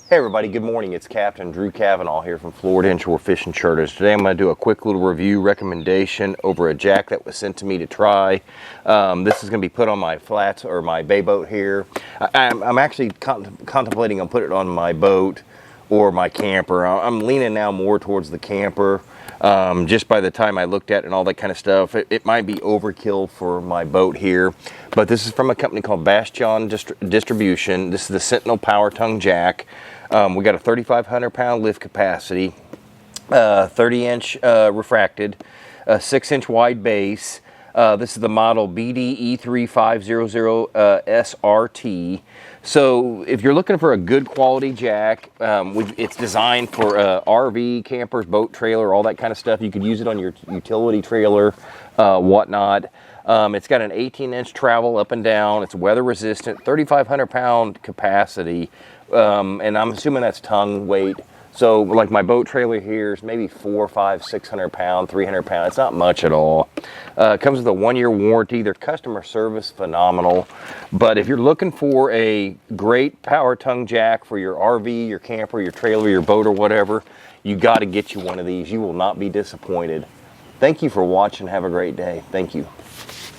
Hey everybody, good morning. It's Captain Drew Cavanaugh here from Florida Inshore Fishing Charters. Today I'm going to do a quick little review recommendation over a jack that was sent to me to try. This is going to be put on my flats or my bay boat here. I'm actually contemplating on putting it on my boat or my camper. I'm leaning now more towards the camper. Just by the time I looked at it and all that kind of stuff, it might be overkill for my boat here. But this is from a company called Bastion Distribution. This is the Sentinel Power Tongue Jack. We got a 3,500 pound lift capacity, 30-inch refracted, 6-inch wide base. This is the model BDE3500 SRT. So if you're looking for a good quality jack, it's designed for RV, campers, boat trailer, all that kind of stuff. You could use it on your utility trailer, whatnot. It's got an 18-inch travel up and down. It's weather resistant, 3,500 pound capacity. And I'm assuming that's tongue weight. So like my boat trailer here is maybe 400, 500, 600 pound, 300 pound. It's not much at all. It comes with a 1-year warranty. Their customer service, phenomenal. But if you're looking for a great power tongue jack for your RV, your camper, your trailer, your boat or whatever, you got to get you one of these. You will not be disappointed. Thank you for watching. Have a great day. Thank you.